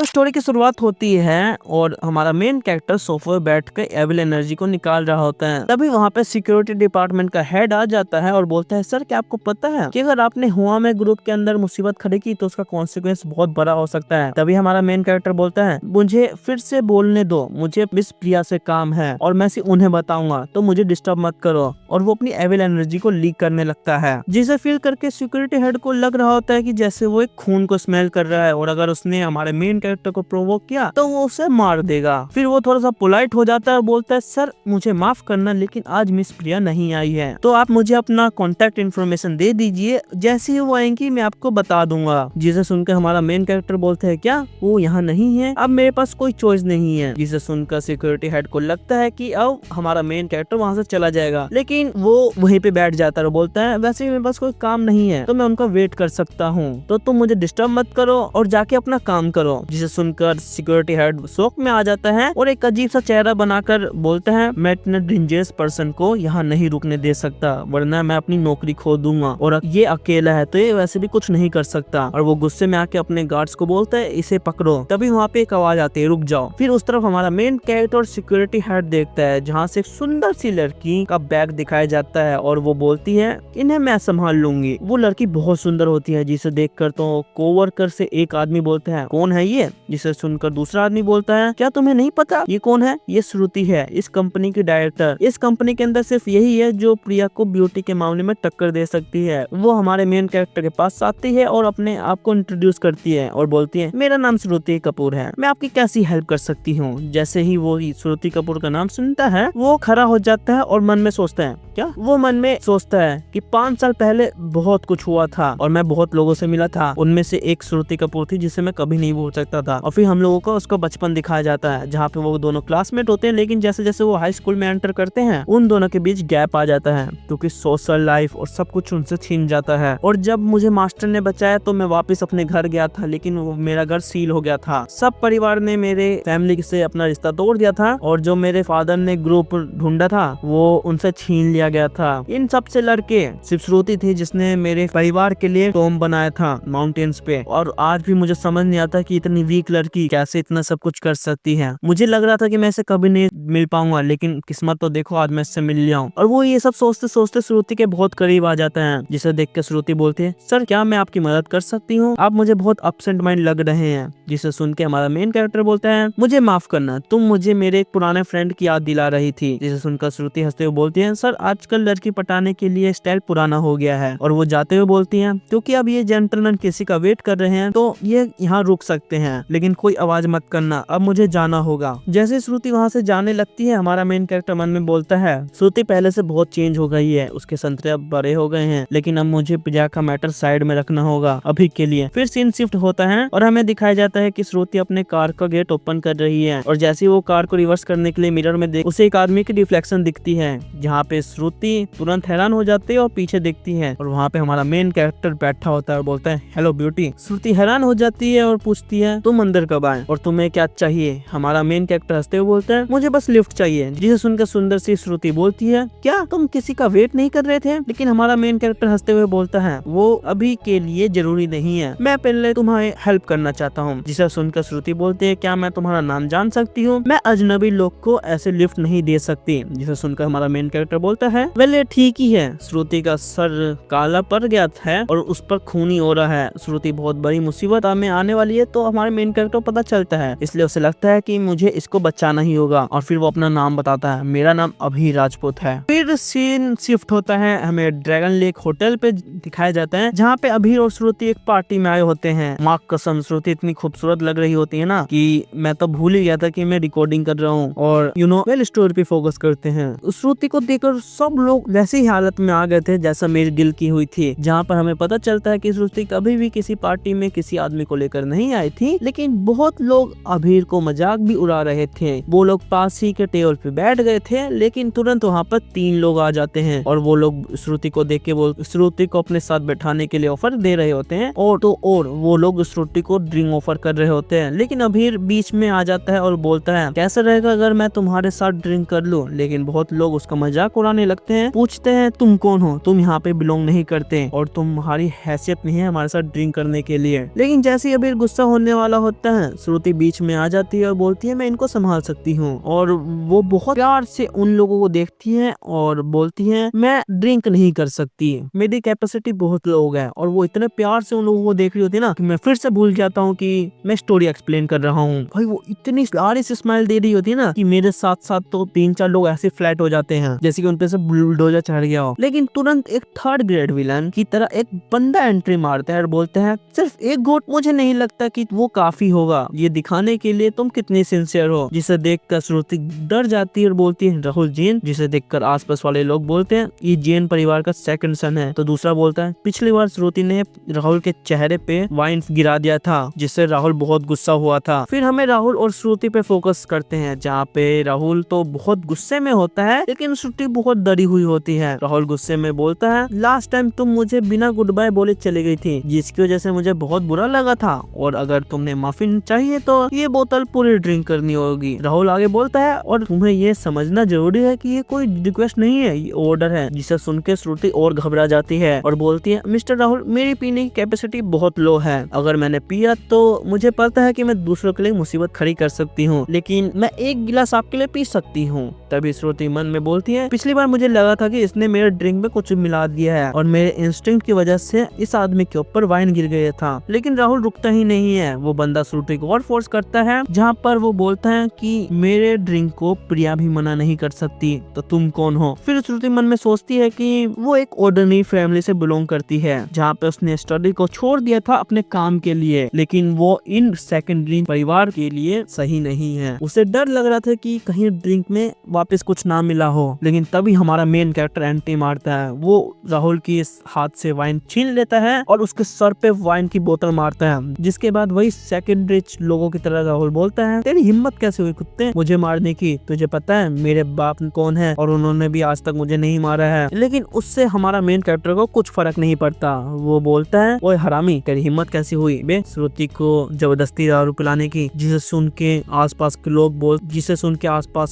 तो स्टोरी की शुरुआत होती है और हमारा मेन कैरेक्टर सोफे पे बैठ कर एविल एनर्जी को निकाल रहा होता है। तभी वहाँ पे सिक्योरिटी डिपार्टमेंट का हेड आ जाता है और बोलता है, सर क्या आपको पता है कि अगर आपने हुआ में ग्रुप के अंदर मुसीबत खड़ी की तो उसका कॉन्सिक्वेंस बहुत बड़ा हो सकता है। तभी हमारा मेन कैरेक्टर बोलता है, मुझे फिर से बोलने दो, मुझे मिस प्रिया से काम है और मैं सिर्फ उन्हें बताऊंगा, तो मुझे डिस्टर्ब मत करो। और वो अपनी एविल एनर्जी को लीक करने लगता है, जिसे फील करके सिक्योरिटी हेड को लग रहा होता है कि जैसे वो एक खून को स्मेल कर रहा है और अगर उसने हमारे मेन कैरेक्टर को प्रोवोक किया तो वो उसे मार देगा। फिर वो थोड़ा सा पोलाइट हो जाता है और बोलता है, सर मुझे माफ करना लेकिन आज मिस प्रिया नहीं आई है, तो आप मुझे अपना कॉन्टेक्ट इन्फॉर्मेशन दे दीजिए, जैसे ही वो आएंगी मैं आपको बता दूंगा। जिसे सुनकर हमारा मेन कैरेक्टर बोलते है, क्या वो यहाँ नहीं है? अब मेरे पास कोई चॉइस नहीं है। जिसे सुनकर सिक्योरिटी हेड को लगता है कि अब हमारा मेन कैरेक्टर वहाँ से चला जाएगा, लेकिन वो वहीं पे बैठ जाता है और बोलता है, वैसे ही मेरे पास कोई काम नहीं है तो मैं उनका वेट कर सकता हूँ, तो तुम मुझे डिस्टर्ब मत करो और जाके अपना काम करो। जिसे सुनकर सिक्योरिटी हेड शौक में आ जाता है और एक अजीब सा चेहरा बनाकर बोलता है, मैं इतने डेंजरस पर्सन को यहाँ नहीं रुकने दे सकता, वरना मैं अपनी नौकरी खो दूंगा और ये अकेला है तो ये वैसे भी कुछ नहीं कर सकता। और वो गुस्से में आके अपने गार्ड्स को बोलता है, इसे पकड़ो। तभी वहाँ पे एक आवाज आती है, रुक जाओ। फिर उस तरफ हमारा मेन कैरेक्टर और सिक्योरिटी हेड देखता है जहाँ से एक सुंदर सी लड़की का बैग दिखाया जाता है और वो बोलती है, इन्हें मैं संभाल लूंगी। वो लड़की बहुत सुंदर होती है, जिसे देखकर तो कोवर्कर से एक आदमी बोलता है, कौन है ये? जिसे सुनकर दूसरा आदमी बोलता है, क्या तुम्हें नहीं पता ये कौन है? ये श्रुति है, इस कंपनी की डायरेक्टर। इस कंपनी के अंदर सिर्फ यही है जो प्रिया को ब्यूटी के मामले में टक्कर दे सकती है। वो हमारे मेन कैरेक्टर के पास आती है और अपने आप को इंट्रोड्यूस करती है और बोलती है, मेरा नाम श्रुति कपूर है, मैं आपकी कैसी हेल्प कर सकती हूँ। जैसे ही वो श्रुति कपूर का नाम सुनता है वो खड़ा हो जाता है और मन में सोचता है, क्या? वो मन में सोचता है कि 5 साल पहले बहुत कुछ हुआ था और मैं बहुत लोगों से मिला था, उनमें से एक श्रुति कपूर थी जिसे मैं कभी नहीं भूल सकता था। और फिर हम लोगों को उसका बचपन दिखाया जाता है जहाँ पे वो दोनों क्लासमेट होते हैं, लेकिन जैसे जैसे वो हाई स्कूल में एंटर करते हैं उन दोनों के बीच गैप आ जाता है क्योंकि सोशल लाइफ और सब कुछ उनसे छीन जाता है। और जब मुझे मास्टर ने बचाया तो मैं वापस अपने घर गया था, लेकिन वो मेरा घर सील हो गया था। सब परिवार ने मेरे फैमिली से अपना रिश्ता तोड़ दिया था और जो मेरे फादर ने ग्रुप ढूंढा था वो उनसे छीन लिया गया था। इन सब से लड़के सिर्फ श्रुति थी जिसने मेरे परिवार के लिए टॉम बनाया था माउंटेन्स पे। और आज भी मुझे समझ नहीं आता कि इतनी वीक लड़की कैसे इतना सब कुछ कर सकती है। मुझे लग रहा था कि मैं इसे कभी नहीं मिल पाऊंगा, लेकिन किस्मत तो देखो आज मैं इससे मिल लिया हूँ। और वो ये सब सोचते सोचते श्रुति के बहुत करीब आ जाता है, जिसे देख के श्रुति बोलती है, सर क्या मैं आपकी मदद कर सकती हूँ? आप मुझे बहुत अपसेंट माइंड लग रहे हैं। जिसे सुन के हमारा मेन कैरेक्टर बोलता है, मुझे माफ करना, तुम मुझे मेरे एक पुराने फ्रेंड की याद दिला रही थी। जिसे सुनकर श्रुति हंसते हुए बोलती है, सर आजकल लड़की पटाने के लिए स्टाइल पुराना हो गया है। और वो जाते हुए बोलती है, क्योंकि अब ये जेंटलमैन किसी का वेट कर रहे हैं तो ये यहाँ रुक सकते हैं, लेकिन कोई आवाज मत करना, अब मुझे जाना होगा। जैसे श्रुति वहाँ से जाने लगती है हमारा मेन कैरेक्टर मन में बोलता है, श्रुति पहले से बहुत चेंज हो गई है, उसके संतरे अब बड़े हो गए हैं, लेकिन अब मुझे प्रिया का मैटर साइड में रखना होगा अभी के लिए। फिर सीन शिफ्ट होता है और हमें दिखाया जाता है कि श्रुति अपने कार का गेट ओपन कर रही है और जैसे वो कार को रिवर्स करने के लिए मिरर में उसे एक आदमी की रिफ्लेक्शन दिखती है, जहाँ पे श्रुति तुरंत हैरान हो जाती है और पीछे देखती है और वहाँ पे हमारा मेन कैरेक्टर बैठा होता है और बोलता है, हेलो ब्यूटी। श्रुति हैरान हो जाती है और पूछती है, तुम अंदर कब आए और तुम्हें क्या चाहिए? हमारा मेन कैरेक्टर हंसते हुए बोलता है, मुझे बस लिफ्ट चाहिए। जिसे सुनकर सुंदर सी श्रुति बोलती है, क्या तुम किसी का वेट नहीं कर रहे थे? लेकिन हमारा मेन कैरेक्टर हंसते हुए बोलता है, वो अभी के लिए जरूरी नहीं है, मैं पहले तुम्हारी हेल्प करना चाहता हूँ। जिसे सुनकर श्रुति बोलती है, क्या मैं तुम्हारा नाम जान सकती हूँ? मैं अजनबी लोग को ऐसे लिफ्ट नहीं दे सकती। जिसे सुनकर हमारा मेन कैरेक्टर बोलता है, वेल ठीक ही है। श्रुति का सर काला पड़ गया है और उस पर खूनी हो रहा है। श्रुति बहुत बड़ी मुसीबत में आने वाली है तो हमारे मेन कैरेक्टर को पता चलता है, इसलिए उसे लगता है कि मुझे इसको बचाना ही होगा और फिर वो अपना नाम बताता है, मेरा नाम अभी राजपूत है। फिर सीन शिफ्ट होता है, हमें ड्रैगन लेक होटल पे दिखाया जाता है जहाँ पे अभी और श्रुति एक पार्टी में आए होते हैं। माँ कसम श्रुति इतनी खूबसूरत लग रही होती है ना कि मैं तो भूल ही गया था कि मैं रिकॉर्डिंग कर रहा हूँ। और वेल स्टोरी पे फोकस करते हैं। श्रुति को देखकर सब लोग वैसे ही हालत में आ गए थे जैसा मेरी दिल की हुई थी, जहाँ पर हमें पता चलता है कि श्रुति कभी भी किसी पार्टी में किसी आदमी को लेकर नहीं आई थी, लेकिन बहुत लोग अभीर को मजाक भी उड़ा रहे थे। वो लोग पास ही के टेबल पे बैठ गए थे, लेकिन तुरंत वहाँ पर 3 लोग आ जाते हैं और वो लोग श्रुति को देख के श्रुति को अपने साथ बैठाने के लिए ऑफर दे रहे होते हैं और वो लोग श्रुति को ड्रिंक ऑफर कर रहे होते हैं। लेकिन अभीर बीच में आ जाता है और बोलता है, कैसा रहेगा अगर मैं तुम्हारे साथ ड्रिंक कर लूं? लेकिन बहुत लोग उसका मजाक उड़ाने लगते हैं, पूछते हैं तुम कौन हो, तुम यहाँ पे बिलोंग नहीं करते और तुम्हारी हैसियत नहीं है हमारे साथ ड्रिंक करने के लिए। लेकिन जैसे ही अबीर गुस्सा होने वाला होता है, श्रुति बीच में आ जाती है और बोलती है मैं इनको संभाल सकती हूँ, और वो बहुत प्यार से उन लोगों को देखती है और बोलती है मैं ड्रिंक नहीं कर सकती, मेरी कैपेसिटी बहुत लोग है। और वो इतने प्यार से उन लोगों को देख रही होती है ना कि मैं फिर से भूल जाता हूँ कि मैं स्टोरी एक्सप्लेन कर रहा हूँ। भाई वो इतनी प्यारी से स्माइल दे रही होती है ना कि मेरे साथ साथ तो 3-4 लोग ऐसे फ्लैट हो जाते हैं जैसे कि उन पे से बुलडोजर चढ़ गया हो। लेकिन तुरंत एक थर्ड ग्रेड विलन की तरह एक बंदा एंट्री मारता है और बोलता है सिर्फ एक घोट मुझे नहीं लगता कि वो काफी होगा, ये दिखाने के लिए तुम कितनी सिंसियर हो। जिसे देखकर श्रुति डर जाती है और बोलती है राहुल जैन, जिसे देखकर आसपास वाले लोग बोलते हैं ये जैन परिवार का सेकंड सन है। तो दूसरा बोलता है पिछली बार श्रुति ने राहुल के चेहरे पे वाइन गिरा दिया था जिससे राहुल बहुत गुस्सा हुआ था। फिर हमें राहुल और श्रुति पे फोकस करते हैं जहाँ पे राहुल तो बहुत गुस्से में होता है लेकिन श्रुति बहुत डरी हुई होती है। राहुल गुस्से में बोलता है लास्ट टाइम तुम मुझे बिना गुड बाय बोले चली गई थी जिसकी वजह से मुझे बहुत बुरा लगा था, और अगर तुमने माफी चाहिए तो ये बोतल पूरी ड्रिंक करनी होगी। राहुल आगे बोलता है और तुम्हें ये समझना जरूरी है कि ये कोई रिक्वेस्ट नहीं है, ये ऑर्डर है। जिसे सुन के श्रुति और घबरा जाती है और बोलती है मिस्टर राहुल मेरी पीने की कैपेसिटी बहुत लो है, अगर मैंने पिया तो मुझे पता है कि मैं दूसरों के लिए मुसीबत खड़ी कर सकती हूँ, लेकिन मैं एक गिलास आपके लिए पी सकती हूँ। तभी श्रुति मन में बोलती है पिछली बार मुझे लगा था कि इसने मेरे ड्रिंक में कुछ मिला दिया है और मेरे इंस्टिंक्ट की वजह से इस आदमी के ऊपर वाइन गिर गया था। लेकिन राहुल रुकता ही नहीं है, वो बंदा श्रुति को और फोर्स करता है जहाँ पर वो बोलता है कि मेरे ड्रिंक को प्रिया भी मना नहीं कर सकती, तो तुम कौन हो। फिर श्रुति मन में सोचती है कि वो एक ऑर्डिनरी फैमिली से बिलोंग करती है जहाँ पे उसने स्टडी को छोड़ दिया था अपने काम के लिए, लेकिन वो इन सेकेंडरी परिवार के लिए सही नहीं है। उसे डर लग रहा था कि कहीं ड्रिंक में वापस कुछ ना मिला हो। लेकिन तभी हमारा मेन कैरेक्टर एंट्री मारता है, वो राहुल की हाथ से वाइन छीन लेता है और उसके सर पे वाइन की बोतल मारता है। जिसके बाद वही सेकंड रिच लोगों की तरह राहुल बोलता है तेरी हिम्मत कैसे हुई कुत्ते मुझे मारने की, तुझे पता है मेरे बाप कौन है और उन्होंने भी आज तक मुझे नहीं मारा है। लेकिन उससे हमारा मेन कैरेक्टर को कुछ फर्क नहीं पड़ता, वो बोलता है ओए हरामी तेरी हिम्मत कैसी हुई बे श्रुति को जबरदस्ती दारू पिलाने की। जिसे सुन के आसपास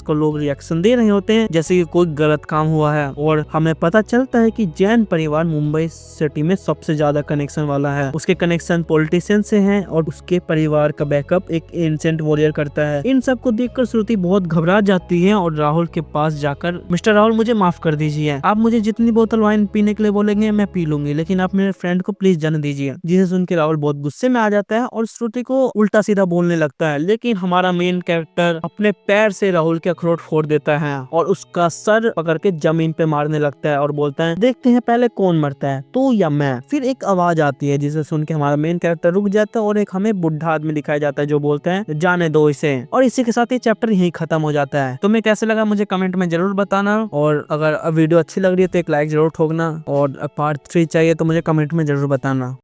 के लोग रिएक्शन दे रहे होते हैं जैसे कि कोई गलत काम हुआ है, और हमें पता चलता है कि जैन परिवार मुंबई सिटी में सबसे ज्यादा कनेक्शन वाला है। उसके कनेक्शन पॉलिटिशियन से हैं और उसके परिवार का बैकअप एक एंशिएंट वॉरियर करता है। इन सब को देखकर श्रुति बहुत घबरा जाती है और राहुल के पास जाकर मिस्टर राहुल मुझे माफ कर दीजिए, आप मुझे जितनी बोतल वाइन पीने के लिए बोलेंगे मैं पी लूंगी, लेकिन आप मेरे फ्रेंड को प्लीज जाने दीजिए। जिसे सुन के राहुल बहुत गुस्से में आ जाता है और श्रुति को उल्टा सीधा बोलने लगता है। लेकिन हमारा मेन कैरेक्टर अपने पैर से राहुल के अखरोट फोड़ देता है और उसका सर पकड़ के जमीन पे मारने लगता है और बोलता है देखते हैं पहले कौन मरता है तू या मैं। फिर एक आवाज आती है जिसे सुन के हमारा मेन कैरेक्टर रुक जाता है और एक हमें बुढ़ा आदमी दिखाया जाता है जो बोलता है जाने दो इसे। और इसी के साथ ये चैप्टर यहीं खत्म हो जाता है। तुम्हें कैसे लगा मुझे कमेंट में जरूर बताना, और अगर वीडियो अच्छी लग रही है तो एक लाइक जरूर ठोकना, और पार्ट 3 चाहिए तो मुझे कमेंट में जरूर बताना।